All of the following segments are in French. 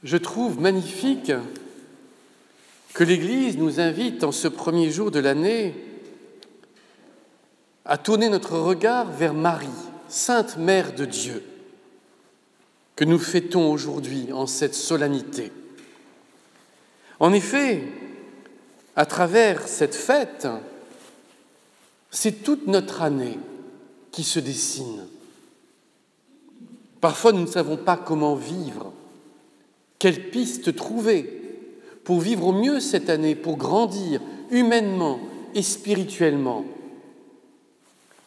Je trouve magnifique que l'Église nous invite en ce premier jour de l'année à tourner notre regard vers Marie, Sainte Mère de Dieu, que nous fêtons aujourd'hui en cette solennité. En effet, à travers cette fête, c'est toute notre année qui se dessine. Parfois, nous ne savons pas comment vivre, quelle piste trouver pour vivre au mieux cette année, pour grandir humainement et spirituellement.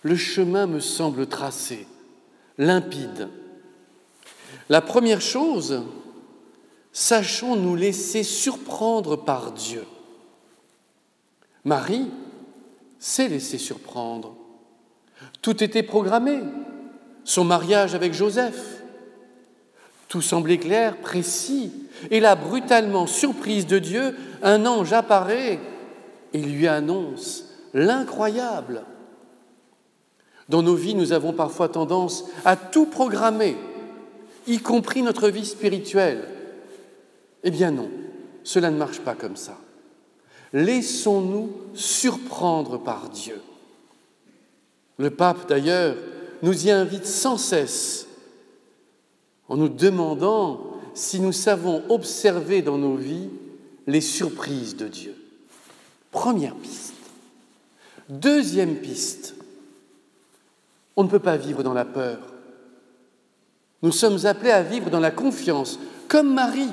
Le chemin me semble tracé, limpide. La première chose, sachons nous laisser surprendre par Dieu. Marie s'est laissée surprendre. Tout était programmé. Son mariage avec Joseph. Tout semblait clair, précis. Et là, brutalement, surprise de Dieu, un ange apparaît et lui annonce l'incroyable. Dans nos vies, nous avons parfois tendance à tout programmer, y compris notre vie spirituelle. Eh bien non, cela ne marche pas comme ça. Laissons-nous surprendre par Dieu. Le pape, d'ailleurs, nous y invite sans cesse en nous demandant si nous savons observer dans nos vies les surprises de Dieu. Première piste. Deuxième piste. On ne peut pas vivre dans la peur. Nous sommes appelés à vivre dans la confiance, comme Marie,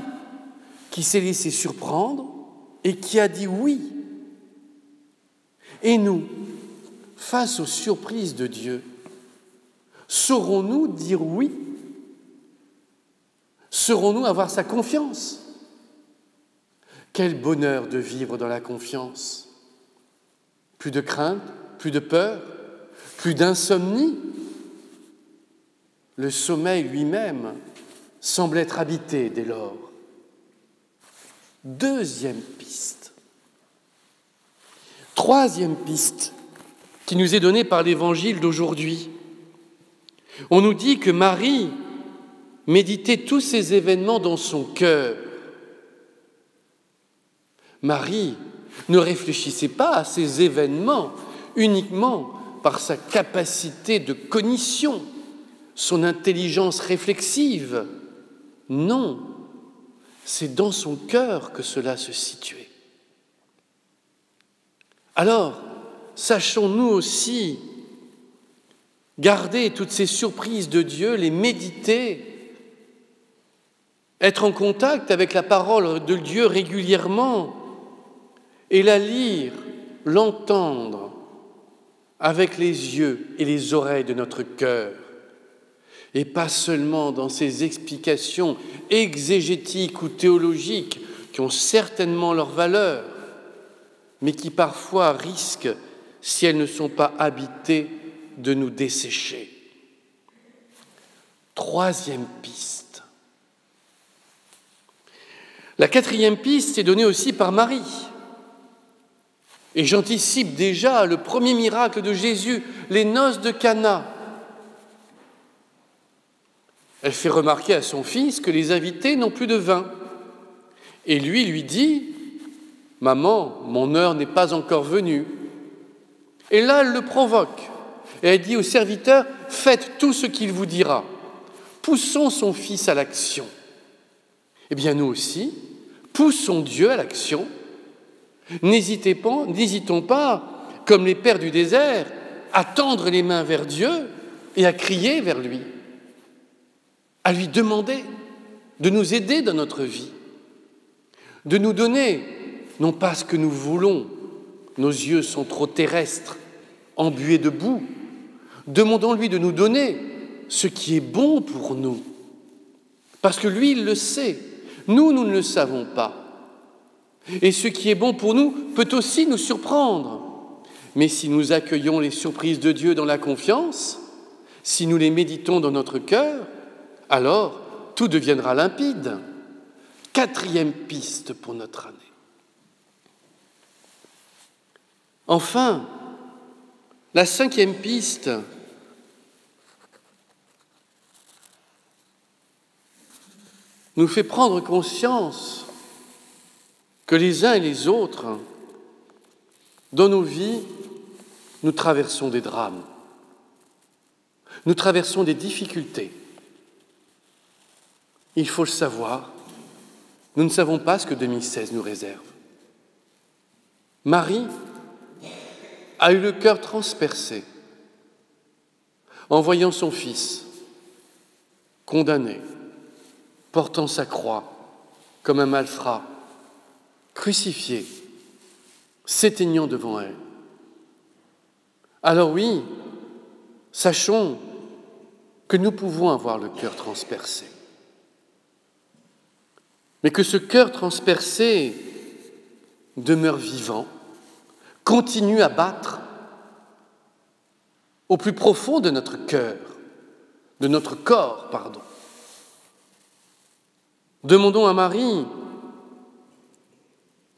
qui s'est laissée surprendre et qui a dit oui. Et nous, face aux surprises de Dieu, saurons-nous dire oui? Saurons-nous avoir sa confiance? Quel bonheur de vivre dans la confiance! Plus de crainte, plus de peur, plus d'insomnie. Le sommeil lui-même semble être habité dès lors. Deuxième piste. Troisième piste qui nous est donnée par l'Évangile d'aujourd'hui. On nous dit que Marie méditait tous ces événements dans son cœur. Marie ne réfléchissait pas à ces événements uniquement par sa capacité de cognition, son intelligence réflexive. Non, c'est dans son cœur que cela se situait. Alors, sachons-nous aussi garder toutes ces surprises de Dieu, les méditer, être en contact avec la parole de Dieu régulièrement et la lire, l'entendre avec les yeux et les oreilles de notre cœur, et pas seulement dans ces explications exégétiques ou théologiques qui ont certainement leur valeur, mais qui parfois risquent, si elles ne sont pas habitées, de nous dessécher. Troisième piste. La quatrième piste est donnée aussi par Marie. Et j'anticipe déjà le premier miracle de Jésus, les noces de Cana. Elle fait remarquer à son fils que les invités n'ont plus de vin. Et lui dit « Maman, mon heure n'est pas encore venue. » Et là, elle le provoque. Et elle dit au serviteur « Faites tout ce qu'il vous dira. » Poussons son fils à l'action. Eh bien, nous aussi, poussons Dieu à l'action. N'hésitons pas, comme les pères du désert, à tendre les mains vers Dieu et à crier vers lui, à lui demander de nous aider dans notre vie, de nous donner, non pas ce que nous voulons, nos yeux sont trop terrestres, embués de boue, demandons-lui de nous donner ce qui est bon pour nous, parce que lui, il le sait, nous ne le savons pas. Et ce qui est bon pour nous peut aussi nous surprendre. Mais si nous accueillons les surprises de Dieu dans la confiance, si nous les méditons dans notre cœur, alors tout deviendra limpide. Quatrième piste pour notre année. Enfin, la cinquième piste nous fait prendre conscience que les uns et les autres, dans nos vies, nous traversons des drames, nous traversons des difficultés. Il faut le savoir, nous ne savons pas ce que 2016 nous réserve. Marie a eu le cœur transpercé en voyant son fils condamné, portant sa croix comme un malfrat, crucifié, s'éteignant devant elle. Alors oui, sachons que nous pouvons avoir le cœur transpercé. Mais que ce cœur transpercé demeure vivant, continue à battre au plus profond de notre cœur, de notre corps, pardon. Demandons à Marie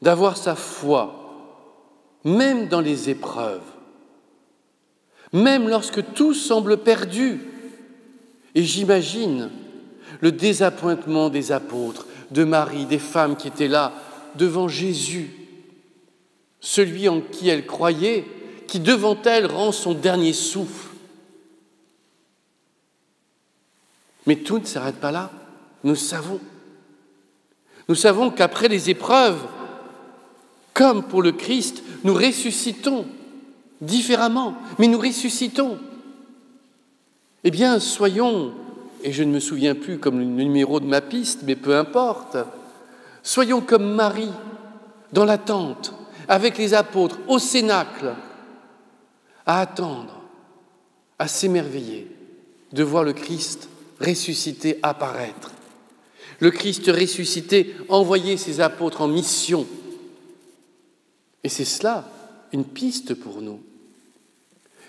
d'avoir sa foi, même dans les épreuves, même lorsque tout semble perdu. Et j'imagine le désappointement des apôtres, de Marie, des femmes qui étaient là devant Jésus, celui en qui elle croyait, qui devant elle rend son dernier souffle. Mais tout ne s'arrête pas là, nous savons. Nous savons qu'après les épreuves, comme pour le Christ, nous ressuscitons différemment, mais nous ressuscitons. Eh bien, soyons, et je ne me souviens plus comme le numéro de ma piste, mais peu importe, soyons comme Marie, dans l'attente, avec les apôtres, au cénacle, à attendre, à s'émerveiller de voir le Christ ressuscité apparaître. Le Christ ressuscité envoyer ses apôtres en mission. Et c'est cela, une piste pour nous.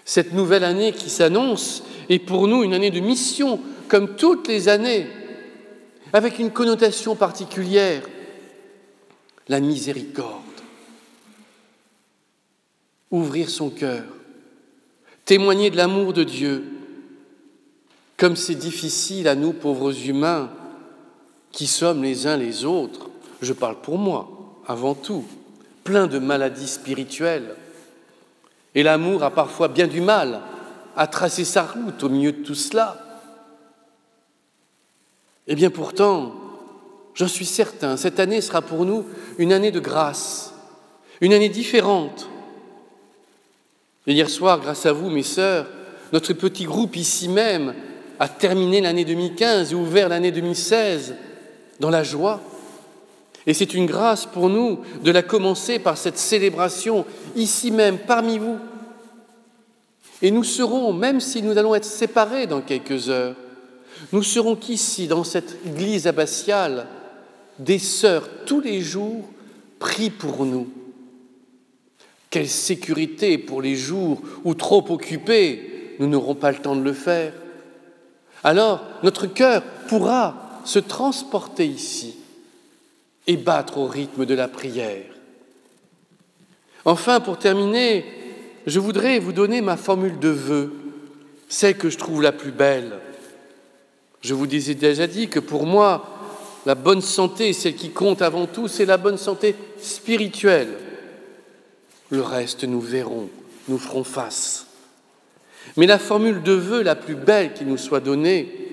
Cette nouvelle année qui s'annonce est pour nous une année de mission, comme toutes les années, avec une connotation particulière, la miséricorde. Ouvrir son cœur, témoigner de l'amour de Dieu, comme c'est difficile à nous, pauvres humains, qui sommes les uns les autres, je parle pour moi, avant tout, plein de maladies spirituelles. Et l'amour a parfois bien du mal à tracer sa route au milieu de tout cela. Eh bien pourtant, j'en suis certain, cette année sera pour nous une année de grâce, une année différente. Et hier soir, grâce à vous, mes sœurs, notre petit groupe ici même a terminé l'année 2015 et ouvert l'année 2016 dans la joie. Et c'est une grâce pour nous de la commencer par cette célébration ici même, parmi vous. Et nous serons, même si nous allons être séparés dans quelques heures, nous serons qu'ici, dans cette église abbatiale, des sœurs tous les jours prient pour nous. Quelle sécurité pour les jours où, trop occupés, nous n'aurons pas le temps de le faire. Alors, notre cœur pourra se transporter ici et battre au rythme de la prière. Enfin, pour terminer, je voudrais vous donner ma formule de vœu, celle que je trouve la plus belle. Je vous ai déjà dit que pour moi, la bonne santé, celle qui compte avant tout, c'est la bonne santé spirituelle. Le reste, nous verrons, nous ferons face. Mais la formule de vœu la plus belle qui nous soit donnée,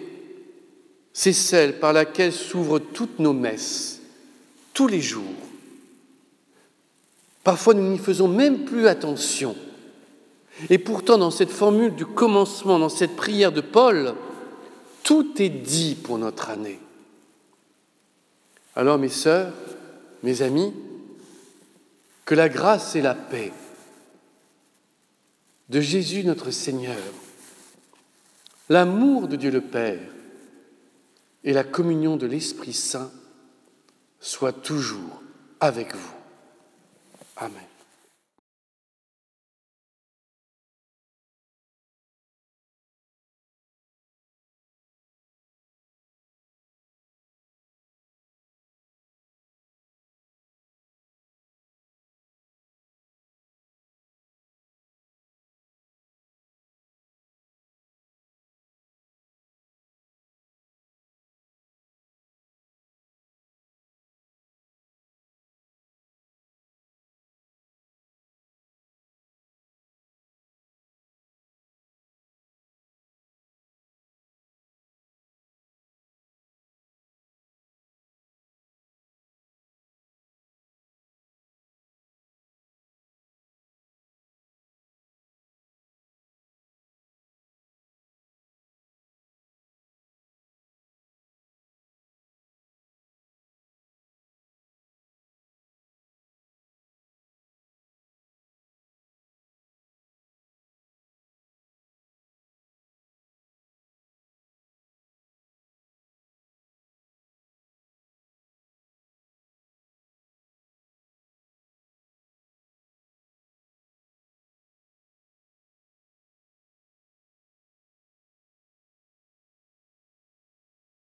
c'est celle par laquelle s'ouvrent toutes nos messes, tous les jours. Parfois, nous n'y faisons même plus attention. Et pourtant, dans cette formule du commencement, dans cette prière de Paul, tout est dit pour notre année. Alors, mes sœurs, mes amis, que la grâce et la paix de Jésus notre Seigneur, l'amour de Dieu le Père et la communion de l'Esprit Saint soient toujours avec vous. Amen.